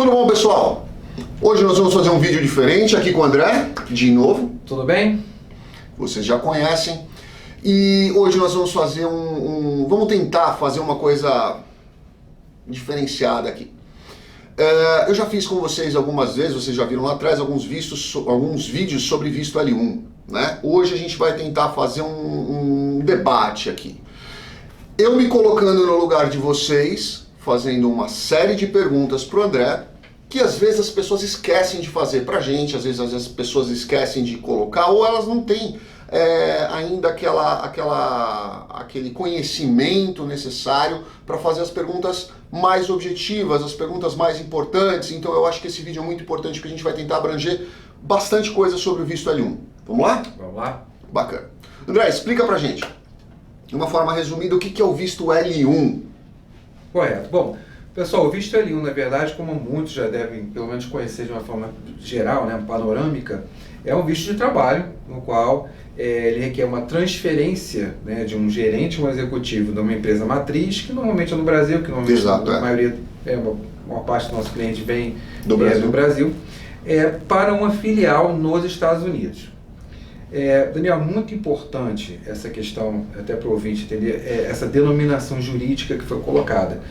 Tudo bom, pessoal? Hoje nós vamos fazer um vídeo diferente aqui com o André, de novo. Tudo bem? Vocês já conhecem. E hoje nós vamos fazer vamos tentar fazer uma coisa diferenciada aqui. Eu já fiz com vocês algumas vezes, vocês já viram lá atrás alguns vídeos sobre visto L1, né? Hoje a gente vai tentar fazer um debate aqui. Eu me colocando no lugar de vocês, fazendo uma série de perguntas para o André, que às vezes as pessoas esquecem de fazer pra gente, às vezes as pessoas esquecem de colocar, ou elas não têm ainda aquele conhecimento necessário para fazer as perguntas mais objetivas, as perguntas mais importantes. Então eu acho que esse vídeo é muito importante, porque a gente vai tentar abranger bastante coisa sobre o visto L1. Vamos lá? Vamos lá. Bacana. André, explica pra gente, de uma forma resumida, o que é o visto L1. Correto. Bom, pessoal, o visto L1, na verdade, como muitos já devem pelo menos conhecer de uma forma geral, né, panorâmica, é um visto de trabalho, no qual ele requer uma transferência, né, de um gerente ou um executivo de uma empresa matriz, que normalmente é no Brasil, que normalmente Exato, a maioria, uma parte do nosso cliente vem do Brasil, para uma filial nos Estados Unidos. Daniel, muito importante essa questão, até para o ouvinte entender, essa denominação jurídica que foi colocada.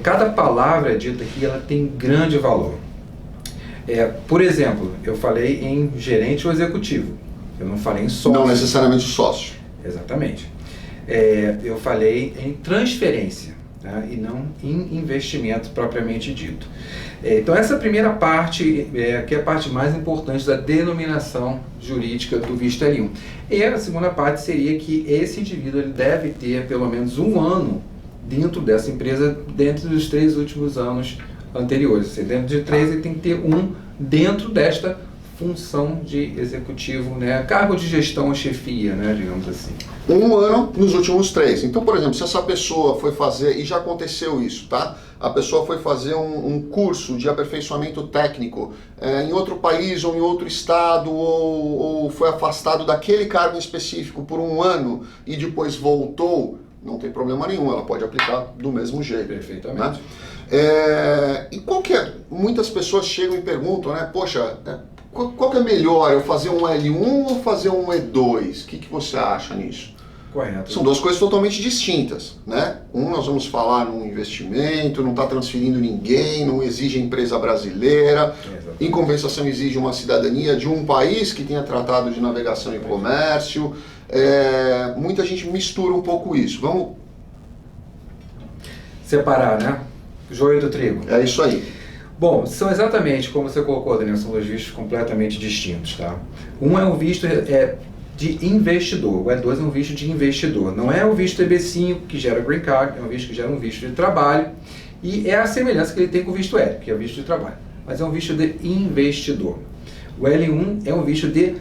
Cada palavra dita aqui, ela tem grande valor. Por exemplo, eu falei em gerente ou executivo, eu não falei em sócio. Não necessariamente sócio. Exatamente. Eu falei em transferência, tá? E não em investimento propriamente dito. Então essa primeira parte, que é a parte mais importante da denominação jurídica do visto L1. E a segunda parte seria que esse indivíduo ele deve ter pelo menos um ano dentro dessa empresa, dentro dos 3 últimos anos anteriores. Ou seja, dentro de 3 ele tem que ter um dentro desta função de executivo, né, cargo de gestão ou chefia, né, digamos assim. Um ano nos últimos 3. Então, por exemplo, se essa pessoa foi fazer, e já aconteceu isso, tá? A pessoa foi fazer um curso de aperfeiçoamento técnico em outro país ou em outro estado, ou foi afastado daquele cargo específico por um ano e depois voltou, não tem problema nenhum, ela pode aplicar do mesmo jeito. Perfeitamente. Né? E muitas pessoas chegam e perguntam, né, poxa, qual que é melhor, eu fazer um L1 ou fazer um E2? O que você acha nisso? Correto. São 2 coisas totalmente distintas, né? Nós vamos falar num investimento, não está transferindo ninguém, não exige empresa brasileira, em compensação exige uma cidadania de um país que tenha tratado de navegação e comércio. Muita gente mistura um pouco isso. Vamos separar, né? Joio do trigo. É isso aí. Bom, são exatamente como você colocou, Daniel, são 2 vistos completamente distintos, tá? Um é um visto de investidor, o E2 é um visto de investidor. Não é o visto EB5 que gera Green Card, é um visto que gera um visto de trabalho, e é a semelhança que ele tem com o visto L, que é o visto de trabalho, mas é um visto de investidor. O L1 é um visto de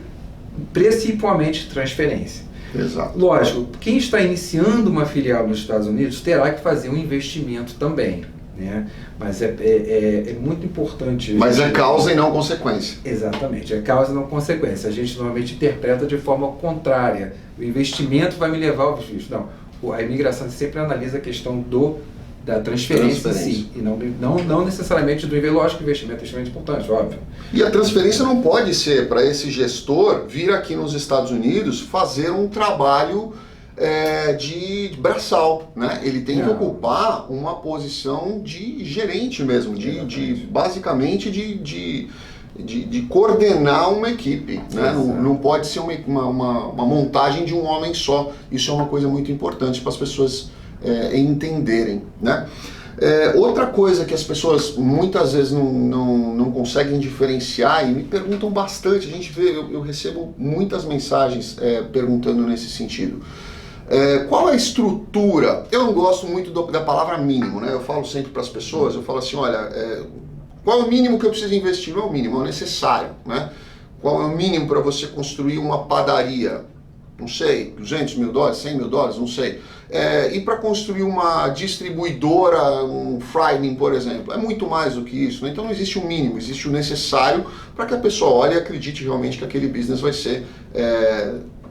principalmente transferência. Exato. Lógico, quem está iniciando uma filial nos Estados Unidos terá que fazer um investimento também, né? Mas é muito importante. Mas é causa e não consequência. Exatamente, é causa e não consequência. A gente normalmente interpreta de forma contrária. O investimento vai me levar ao visto. Não, a imigração sempre analisa a questão da transferência em si, e não necessariamente do investimento. Lógico que o investimento é extremamente importante, óbvio. E a transferência não pode ser para esse gestor vir aqui nos Estados Unidos fazer um trabalho de braçal, né? Ele tem que ocupar uma posição de gerente mesmo, basicamente de coordenar uma equipe, né? Não pode ser uma montagem de um homem só. Isso é uma coisa muito importante para as pessoas entenderem, né? Outra coisa que as pessoas muitas vezes não conseguem diferenciar e me perguntam bastante, a gente vê, eu recebo muitas mensagens perguntando nesse sentido. Qual é a estrutura? Eu não gosto muito da palavra mínimo, né? Eu falo sempre para as pessoas, eu falo assim, olha, qual é o mínimo que eu preciso investir? Não é o mínimo, é o necessário, né? Qual é o mínimo para você construir uma padaria? Não sei, 200 mil dólares, 100 mil dólares, não sei. E para construir uma distribuidora, um Frying, por exemplo, é muito mais do que isso, né? Então não existe um mínimo, existe o necessário para que a pessoa olhe e acredite realmente que aquele business vai ser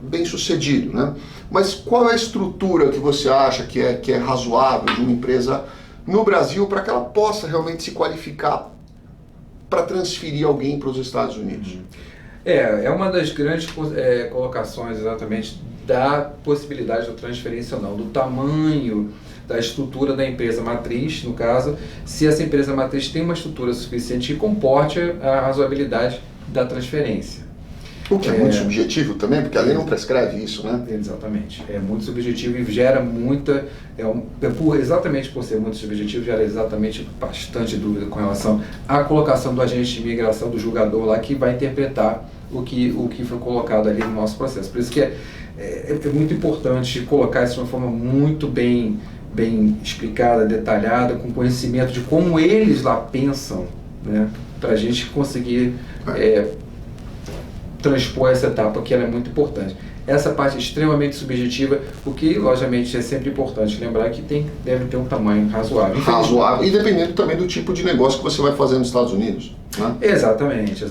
bem sucedido, né? Mas qual é a estrutura que você acha que é razoável de uma empresa no Brasil para que ela possa realmente se qualificar para transferir alguém para os Estados Unidos? É uma das grandes colocações exatamente da possibilidade da transferência ou não, do tamanho da estrutura da empresa matriz, no caso, se essa empresa matriz tem uma estrutura suficiente que comporte a razoabilidade da transferência. O que é muito subjetivo também, porque a lei não prescreve isso, né? Exatamente. É muito subjetivo e gera muita... exatamente por ser muito subjetivo, gera exatamente bastante dúvida com relação à colocação do agente de imigração, do julgador lá, que vai interpretar o que foi colocado ali no nosso processo. Por isso que é muito importante colocar isso de uma forma muito bem explicada, detalhada, com conhecimento de como eles lá pensam, né? Para a gente conseguir... transpor essa etapa, que ela é muito importante. Essa parte é extremamente subjetiva, o que, logicamente, é sempre importante lembrar que deve ter um tamanho razoável. Razoável, e dependendo também do tipo de negócio que você vai fazer nos Estados Unidos, né? Exatamente.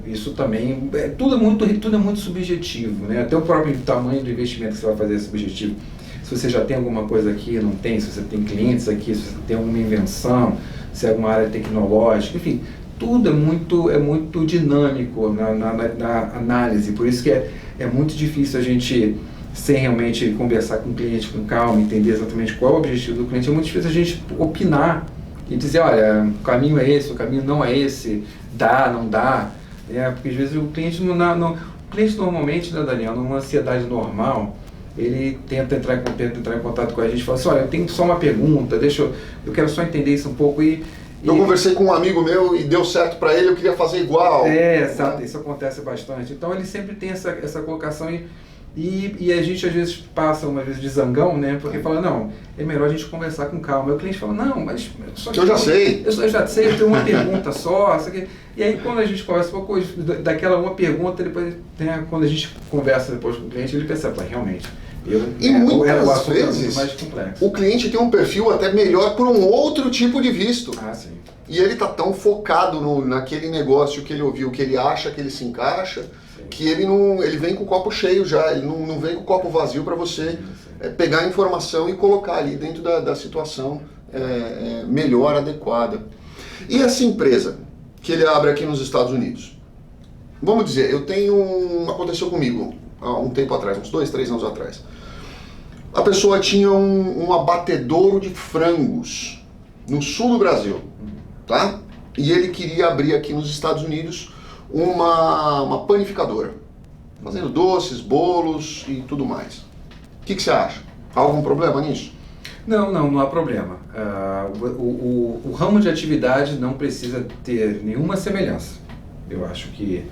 Isso também, tudo é muito subjetivo, né? Até o próprio tamanho do investimento que você vai fazer é subjetivo. Se você já tem alguma coisa aqui, não tem, se você tem clientes aqui, se você tem alguma invenção, se é alguma área tecnológica, enfim, tudo é muito dinâmico na análise, por isso que é muito difícil a gente, sem realmente conversar com o cliente com calma, entender exatamente qual é o objetivo do cliente, é muito difícil a gente opinar e dizer, olha, o caminho é esse, o caminho não é esse, dá, não dá, porque às vezes o cliente normalmente, né, Daniel, numa ansiedade normal, ele tenta entrar em contato com a gente e fala assim, olha, eu tenho só uma pergunta, eu quero só entender isso um pouco eu conversei com um amigo meu e deu certo para ele, eu queria fazer igual. Exato, isso acontece bastante. Então ele sempre tem essa colocação e a gente às vezes passa uma vez de zangão, né? Porque fala, não, é melhor a gente conversar com calma. E o cliente fala, não, mas... Eu já sei. Eu já sei, eu tenho uma pergunta só. E aí quando a gente conversa, daquela uma pergunta, depois, né, quando a gente conversa depois com o cliente, ele percebe, realmente... muitas vezes o cliente tem um perfil até melhor por um outro tipo de visto. Sim. E ele está tão focado naquele negócio que ele ouviu, que ele acha que ele se encaixa, que ele vem com o copo cheio já, ele não vem com o copo vazio para você pegar a informação e colocar ali dentro da situação melhor, adequada. E essa empresa que ele abre aqui nos Estados Unidos? Vamos dizer, aconteceu comigo há um tempo atrás, uns 2, 3 anos atrás. A pessoa tinha um abatedouro de frangos no sul do Brasil, tá? E ele queria abrir aqui nos Estados Unidos uma panificadora, fazendo doces, bolos e tudo mais. O que você acha? Há algum problema nisso? Não há problema. O ramo de atividade não precisa ter nenhuma semelhança. Eu acho que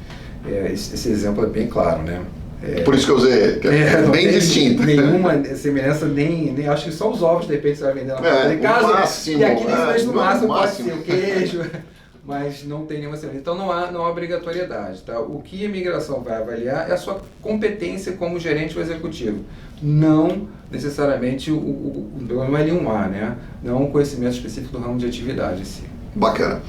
esse exemplo é bem claro, né? Por isso que eu usei, que é bem distinto. Nenhuma semelhança, nem acho que só os ovos de repente você vai vender lá em casa. Máximo, e aqui no máximo pode máximo. ser o queijo, mas não tem nenhuma semelhança. Então não há obrigatoriedade. Tá? O que a imigração vai avaliar é a sua competência como gerente ou executivo. Não necessariamente o L1A, né? Não o conhecimento específico do ramo de atividade em si. Bacana.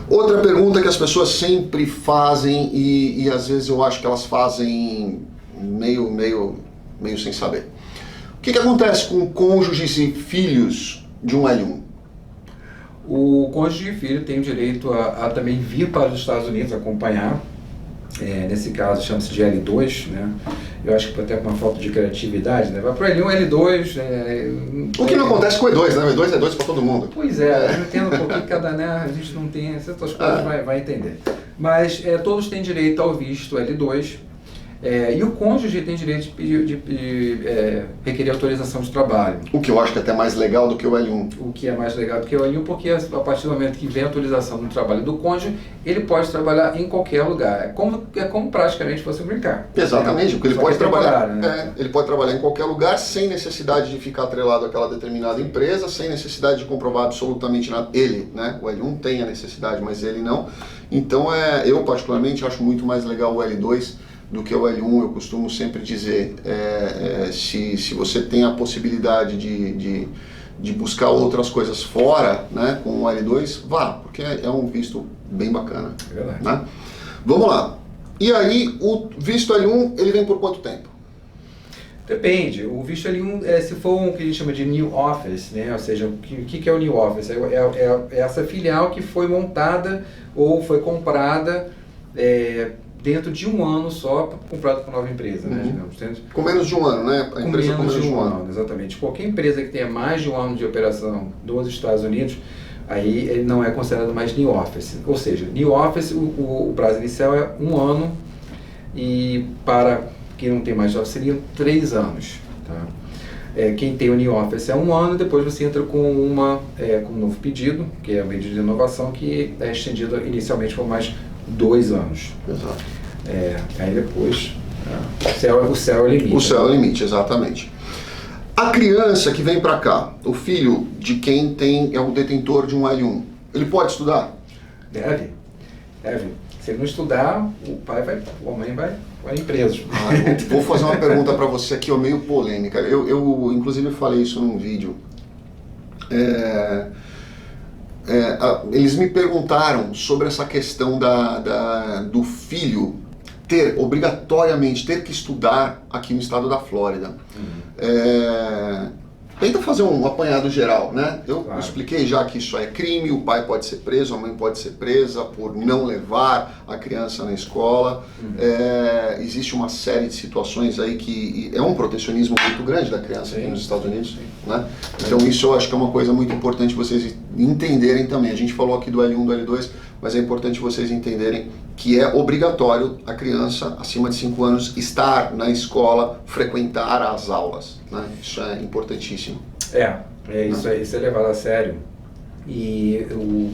Outra pergunta que as pessoas sempre fazem e às vezes eu acho que elas fazem meio sem saber. O que acontece com cônjuges e filhos de um L1? O cônjuge e filho tem o direito a também vir para os Estados Unidos acompanhar. Nesse caso chama-se de L2, né? Eu acho que até com uma falta de criatividade, né? Vai para o L1, L2... O que não acontece com o E2, né? O E2 é E2 para todo mundo. Pois eu entendo um pouquinho cada, né? A gente não tem essas coisas, vai entender. Mas todos têm direito ao visto L2. E o cônjuge tem direito de requerer autorização de trabalho. O que eu acho que é até mais legal do que o L1. O que é mais legal do que o L1, porque a partir do momento que vem a autorização do trabalho do cônjuge, ele pode trabalhar em qualquer lugar. É como praticamente fosse brincar. Exatamente, porque ele pode trabalhar, né? Ele pode trabalhar em qualquer lugar sem necessidade de ficar atrelado àquela determinada empresa, sem necessidade de comprovar absolutamente nada. Ele, né? O L1 tem a necessidade, mas ele não. Então eu particularmente acho muito mais legal o L2 do que o L1. Eu costumo sempre dizer, se você tem a possibilidade de buscar outras coisas fora, né, com o L2, vá, porque é um visto bem bacana. Verdade. Né? Vamos lá. E aí, o visto L1, ele vem por quanto tempo? Depende. O visto L1, se for um que a gente chama de new office, né? Ou seja, o que é o new office? É essa filial que foi montada ou foi comprada dentro de um ano só, comprada por nova empresa, né? Digamos, com menos de um ano, né? A empresa com menos de um ano. Exatamente. Qualquer empresa que tenha mais de um ano de operação nos Estados Unidos, aí ele não é considerado mais new office. Ou seja, new office, o prazo inicial é um ano, e para quem não tem mais de office seriam 3 anos. Tá? Quem tem o new office é um ano, depois você entra com um novo pedido, que é a medida de inovação, que é estendido inicialmente por mais 2 anos. Exato. Aí depois, o céu é o limite. O céu é o limite, exatamente. A criança que vem para cá, o filho de quem é o detentor de um L1, ele pode estudar? Deve. Se ele não estudar, a mãe vai preso. Vou fazer uma pergunta para você aqui, meio polêmica. Eu inclusive falei isso num vídeo. Eles me perguntaram sobre essa questão do filho obrigatoriamente ter que estudar aqui no estado da Flórida. Tenta fazer um apanhado geral, né? Eu expliquei já que isso é crime, o pai pode ser preso, a mãe pode ser presa por não levar a criança na escola. Existe uma série de situações aí que é um protecionismo muito grande da criança aqui nos Estados Unidos, né? Então isso eu acho que é uma coisa muito importante vocês entenderem também. A gente falou aqui do L1, do L2, mas é importante vocês entenderem que é obrigatório a criança acima de 5 anos estar na escola, frequentar as aulas, né? Isso é importantíssimo. Isso é levado a sério. E o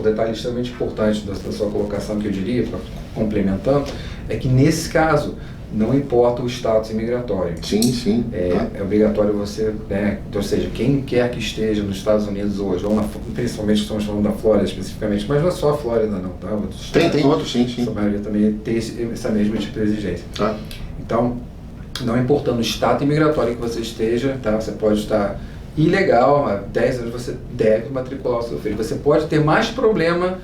detalhe extremamente importante da sua colocação, que eu diria, complementando, é que nesse caso não importa o status imigratório. Sim. É obrigatório você, né? Ou seja, quem quer que esteja nos Estados Unidos hoje, ou principalmente estamos falando da Flórida especificamente, mas não é só a Flórida não, tá? Tem outros, sim. A maioria também tem essa mesma tipo de exigência. Então, não importando o status imigratório que você esteja, tá? Você pode estar ilegal, há 10 anos você deve matricular o seu filho. Você pode ter mais problema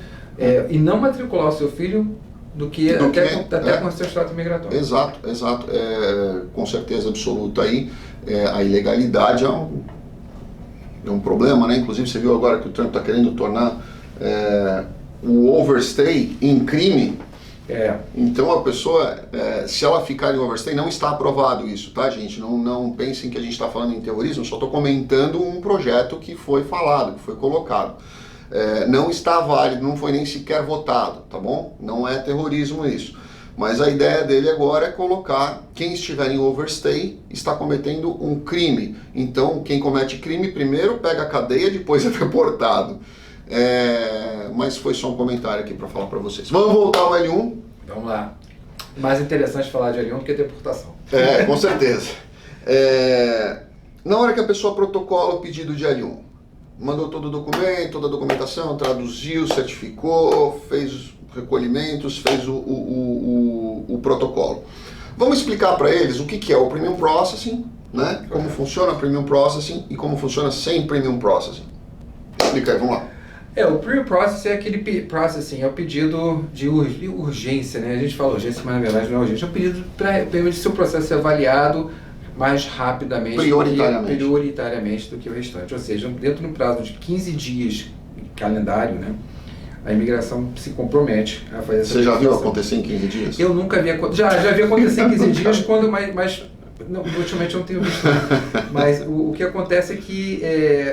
e não matricular o seu filho do que até com o seu status migratório. Exato. Com certeza absoluta aí. A ilegalidade é um problema, né? Inclusive você viu agora que o Trump está querendo tornar o overstay em crime. Então a pessoa, se ela ficar em overstay, não está aprovado isso, tá, gente? Não pensem que a gente está falando em terrorismo, só estou comentando um projeto que foi falado, que foi colocado. Não está válido, não foi nem sequer votado, tá bom? Não é terrorismo isso. Mas a ideia dele agora é colocar quem estiver em overstay está cometendo um crime. Então quem comete crime primeiro pega a cadeia, depois é deportado. Mas foi só um comentário aqui para falar para vocês. Vamos voltar ao L1? Vamos lá. Mais interessante falar de L1 do que deportação. Com certeza. Na hora que a pessoa protocola o pedido de L1, mandou todo o documento, toda a documentação, traduziu, certificou, fez recolhimentos, fez o protocolo. Vamos explicar para eles o que é o Premium Processing, né? Como funciona o Premium Processing e como funciona sem Premium Processing. Explica aí, vamos lá. O Premium Processing é aquele processing, é o pedido de urgência, né? A gente fala urgência, mas na verdade não é urgência, é o pedido para o seu processo ser avaliado mais rapidamente, prioritariamente do que o restante. Ou seja, dentro do prazo de 15 dias calendário, né, a imigração se compromete a fazer essa. Você já viu acontecer em 15 dias? Eu nunca vi acontecer. Já vi acontecer em 15 dias, mas não, ultimamente eu não tenho visto. Mas o que acontece é que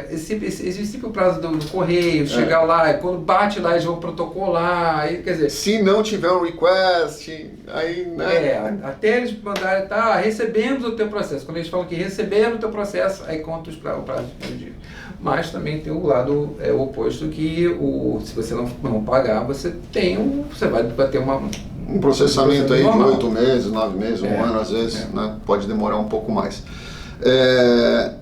existe sempre o prazo do correio, chegar lá, e quando bate lá, eles vão protocolar, aí, quer dizer... Se não tiver um request, aí... Né? Até eles mandarem, recebemos o teu processo. Quando eles falam que receberam o teu processo, aí conta o prazo de 15 dias. Mas também tem o lado oposto, que se você não pagar, você vai ter um processamento aí de 8 meses, 9 meses, um ano às vezes, né? Pode demorar um pouco mais.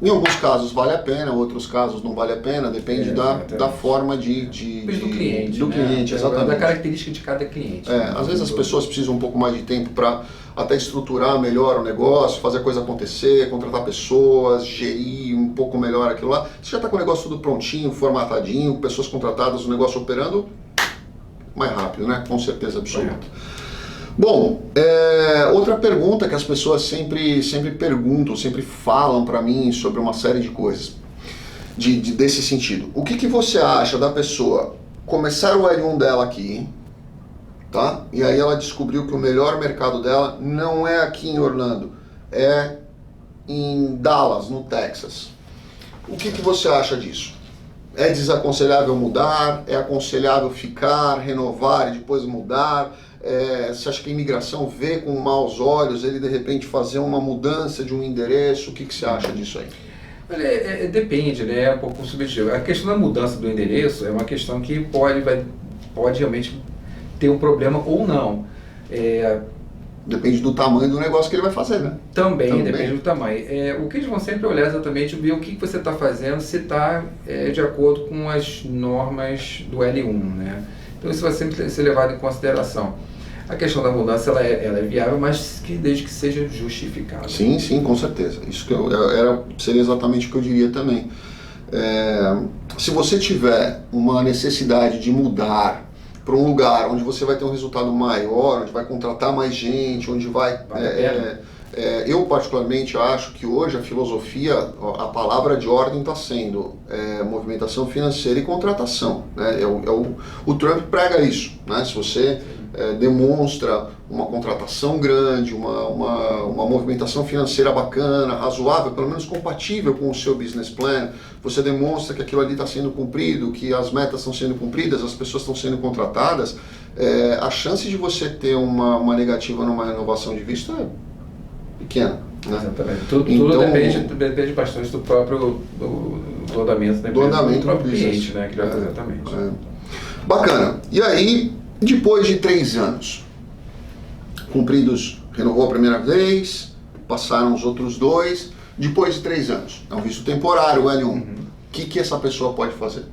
Em alguns casos vale a pena, outros casos não vale a pena, depende da forma do cliente. Do cliente, exatamente. Da característica de cada cliente. Às vezes as pessoas precisam um pouco mais de tempo para até estruturar melhor o negócio, fazer a coisa acontecer, contratar pessoas, gerir um pouco melhor aquilo lá. Você já está com o negócio tudo prontinho, formatadinho, pessoas contratadas, o negócio operando, mais rápido, né? Com certeza absoluta. Bom, outra pergunta que as pessoas sempre perguntam, sempre falam para mim sobre uma série de coisas desse sentido. O que você acha da pessoa começar o L1 dela aqui, tá? E aí ela descobriu que o melhor mercado dela não é aqui em Orlando, é em Dallas, no Texas. O que você acha disso? É desaconselhável mudar? É aconselhável ficar, renovar e depois mudar? Você acha que a imigração vê com maus olhos ele de repente fazer uma mudança de um endereço? O que você acha disso aí? Olha, depende, né? É um pouco subjetivo. A questão da mudança do endereço é uma questão que pode realmente ter um problema ou não. Depende do tamanho do negócio que ele vai fazer, né? Também depende do tamanho. O que eles vão sempre olhar exatamente ver o que você está fazendo, se está de acordo com as normas do L1, né? Então isso vai sempre ser levado em consideração. A questão da mudança ela é viável, mas desde que seja justificada. Sim, com certeza. Isso que seria exatamente o que eu diria também. Se você tiver uma necessidade de mudar para um lugar onde você vai ter um resultado maior, onde vai contratar mais gente, onde vai... eu particularmente acho que hoje a filosofia, a palavra de ordem está sendo movimentação financeira e contratação, né? O Trump prega isso, né? Se você demonstra uma contratação grande, uma movimentação financeira bacana, razoável, pelo menos compatível com o seu business plan, você demonstra que aquilo ali está sendo cumprido, que as metas estão sendo cumpridas, as pessoas estão sendo contratadas, a chance de você ter uma negativa numa renovação de visto é pequena. Né? Exatamente. Tudo depende bastante do próprio do andamento da empresa, do próprio cliente, né, que vai fazer exatamente. Bacana. E aí, depois de 3 anos, cumpridos, renovou a primeira vez, passaram os outros 2, depois de 3 anos, é um visto temporário, o L1, o que essa pessoa pode fazer?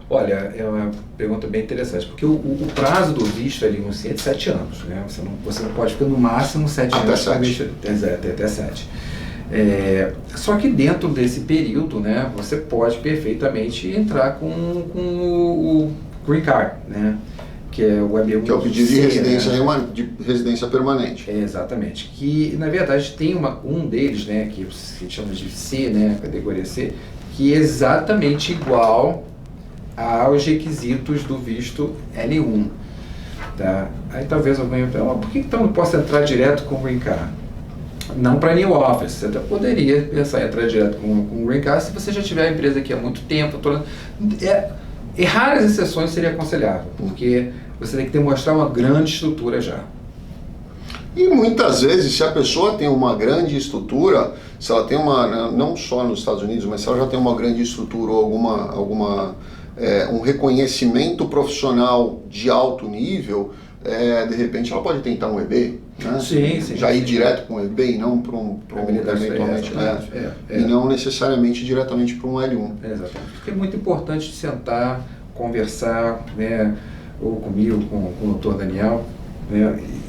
Olha, é uma pergunta bem interessante, porque o prazo do visto L1 é de 7 anos, né? Você não pode ficar no máximo 7 anos. Até 7. Só que dentro desse período, né, você pode perfeitamente entrar com o Green Card, né? Que é o Web1. Que é o pedido de residência permanente. Exatamente. Que, na verdade, tem um deles, né, que se chama de C, né, categoria C, que é exatamente igual aos requisitos do visto L1. Tá? Aí talvez alguém pergunte, por que então não posso entrar direto com o Green Card? Não para new office. Você até poderia pensar em entrar direto com o Green Card se você já tiver a empresa aqui há muito tempo. Em raras exceções seria aconselhável, porque você tem que demonstrar uma grande estrutura já. E muitas vezes, se a pessoa tem uma grande estrutura, se ela tem não só nos Estados Unidos, mas se ela já tem uma grande estrutura ou um reconhecimento profissional de alto nível, de repente ela pode tentar um EB, né? Sim, já ir direto com o EB e não para um eventualmente, e não necessariamente diretamente para um L1. Exatamente. Porque é muito importante sentar, conversar, né, ou comigo, com o Dr. Daniel, né, e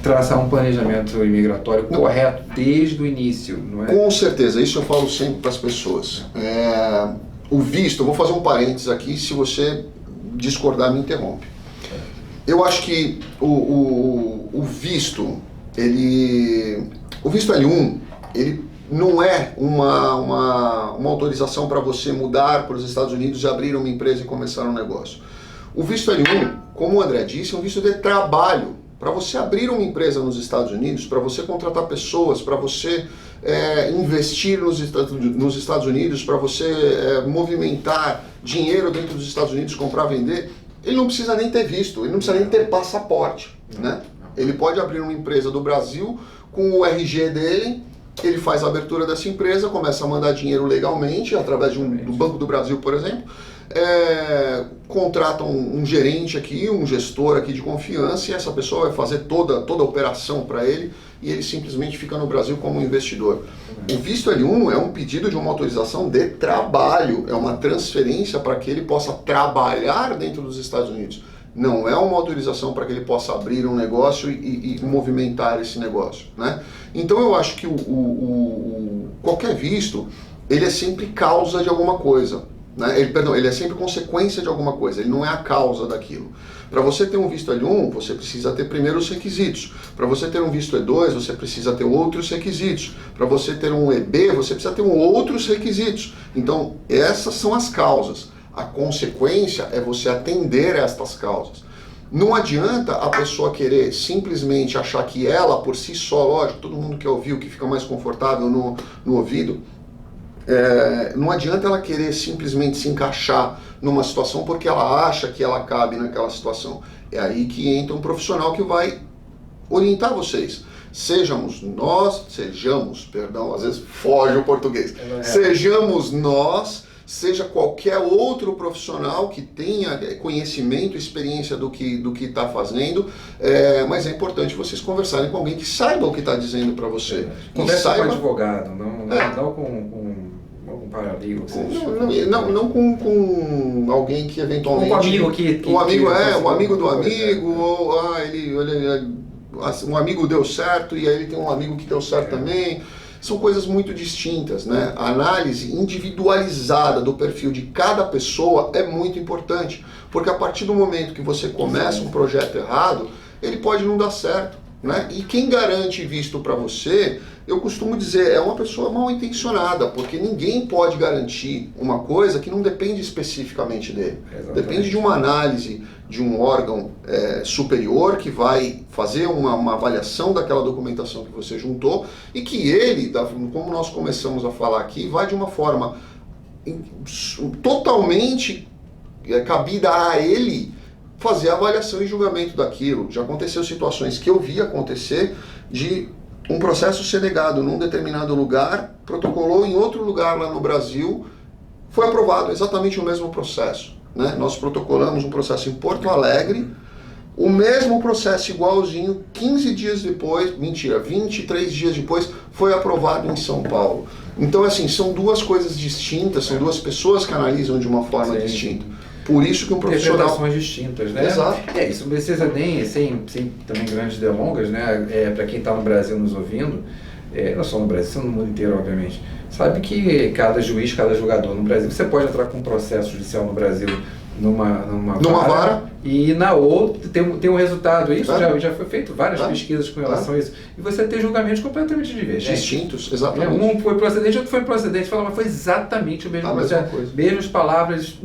traçar um planejamento imigratório correto desde o início, não é? Com certeza, isso eu falo sempre para as pessoas. O visto, eu vou fazer um parênteses aqui, se você discordar me interrompe. Eu acho que o visto L1, ele não é uma autorização para você mudar para os Estados Unidos e abrir uma empresa e começar um negócio. O visto L1, como o André disse, é um visto de trabalho. Para você abrir uma empresa nos Estados Unidos, para você contratar pessoas, para você investir nos Estados Unidos, para você movimentar dinheiro dentro dos Estados Unidos, comprar, vender, ele não precisa nem ter visto, ele não precisa nem ter passaporte, né? Ele pode abrir uma empresa do Brasil com o RG dele, ele faz a abertura dessa empresa, começa a mandar dinheiro legalmente, através do Banco do Brasil, por exemplo, contrata um gerente aqui, um gestor aqui de confiança, e essa pessoa vai fazer toda a operação para ele, e ele simplesmente fica no Brasil como investidor. O visto L1 é um pedido de uma autorização de trabalho, é uma transferência para que ele possa trabalhar dentro dos Estados Unidos. Não é uma autorização para que ele possa abrir um negócio e movimentar esse negócio, né? Então eu acho que qualquer visto, ele é sempre causa de alguma coisa. né? Ele é sempre consequência de alguma coisa, ele não é a causa daquilo. Para você ter um visto L1, você precisa ter primeiro os requisitos. Para você ter um visto E2, você precisa ter outros requisitos. Para você ter um EB, você precisa ter outros requisitos. Então, essas são as causas. A consequência é você atender a estas causas. Não adianta a pessoa querer simplesmente achar que ela, por si só, lógico, todo mundo quer ouvir o que fica mais confortável no ouvido, não adianta ela querer simplesmente se encaixar numa situação porque ela acha que ela cabe naquela situação. É aí que entra um profissional que vai orientar vocês. Sejamos, às vezes foge o português. Sejamos nós, seja qualquer outro profissional que tenha conhecimento, experiência do que está fazendo, mas é importante vocês conversarem com alguém que saiba o que está dizendo para você. Conversa com um advogado, não com algum paralegal. Não com alguém que eventualmente... Um amigo um amigo do amigo, ou um amigo deu certo e aí ele tem um amigo que deu certo também. São coisas muito distintas, né? A análise individualizada do perfil de cada pessoa é muito importante, porque a partir do momento que você começa um projeto errado, ele pode não dar certo, né? E quem garante visto para você, eu costumo dizer, é uma pessoa mal intencionada, porque ninguém pode garantir uma coisa que não depende especificamente dele. Exatamente. Depende de uma análise de um órgão superior que vai fazer uma avaliação daquela documentação que você juntou e que ele, como nós começamos a falar aqui, vai de uma forma totalmente cabida a ele fazer a avaliação e julgamento daquilo. Já aconteceu situações que eu vi acontecer de um processo ser negado num determinado lugar, protocolou em outro lugar lá no Brasil, foi aprovado exatamente o mesmo processo. Né? Nós protocolamos um processo em Porto Alegre, o mesmo processo igualzinho, 15 dias depois, 23 dias depois, foi aprovado em São Paulo. Então, assim, são duas coisas distintas, são duas pessoas que analisam de uma forma distinta. Por isso que um profissional... Interpretações distintas, né? Exato. Isso não precisa nem, sem também grandes delongas, né? Para quem está no Brasil nos ouvindo, não só no Brasil, no mundo inteiro, obviamente, sabe que cada juiz, cada julgador no Brasil, você pode entrar com um processo judicial no Brasil numa vara e na outra tem um resultado. Isso já foi feito várias pesquisas com relação a isso. E você tem julgamentos completamente divergentes. Distintos, exatamente. Um foi procedente, outro foi improcedente. Fala, mas foi exatamente o mesmo processo. Mesmas palavras.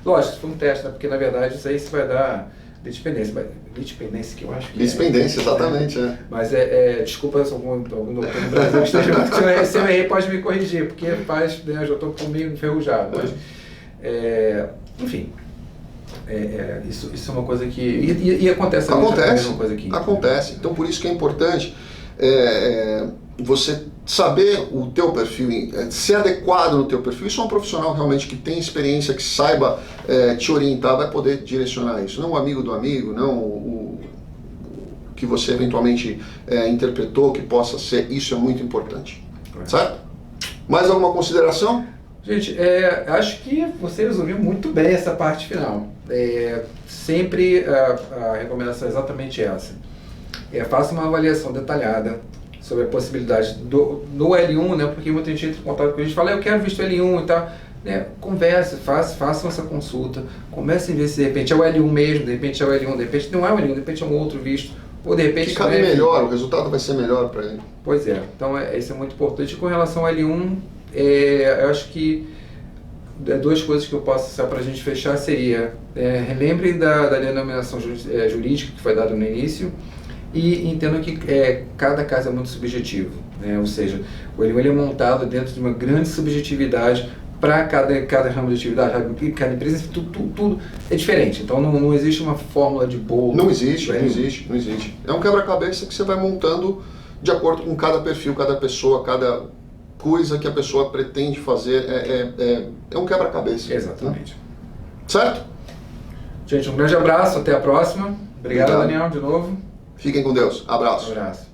Lógico, isso foi um teste, né? Porque na verdade isso aí você vai dar litispendi, que eu acho que litispendi, exatamente. Mas desculpa se algum doutor no Brasil que esteja muito se eu errei, pode me corrigir, porque faz, né, eu já estou meio enferrujado. Mas, enfim, isso é uma coisa que... E acontece a mesma coisa aqui. Acontece. Então por isso que é importante você saber o teu perfil, ser adequado no teu perfil. Isso é um profissional realmente que tem experiência, que saiba te orientar, vai poder direcionar isso. Não o amigo do amigo, não o que você eventualmente interpretou que possa ser. Isso é muito importante. Certo? Mais alguma consideração? Gente, acho que você resolveu muito bem essa parte final. Sempre a recomendação é exatamente essa. Faça uma avaliação detalhada sobre a possibilidade no L1, né? Porque muita gente entra em contato com a gente e fala, eu quero visto L1 e tal. Converse, façam essa consulta, comecem a ver se de repente é o L1 mesmo, de repente é o L1, de repente não é o L1, de repente é um outro visto, ou de repente... Que cabe melhor, o resultado vai ser melhor para ele. Pois é, então isso é muito importante. Com relação ao L1, eu acho que duas coisas que eu posso, para a gente fechar, seria relembrem da denominação jurídica que foi dada no início e entendam que cada caso é muito subjetivo, né? Ou seja, o L1 ele é montado dentro de uma grande subjetividade para cada ramo de atividade, cada empresa, tudo é diferente. Então não existe uma fórmula de bolo. Não existe. É um quebra-cabeça que você vai montando de acordo com cada perfil, cada pessoa, cada coisa que a pessoa pretende fazer. É um quebra-cabeça. Exatamente. Né? Certo? Gente, um grande abraço, até a próxima. Obrigado, Daniel, de novo. Fiquem com Deus. Abraço. Um abraço.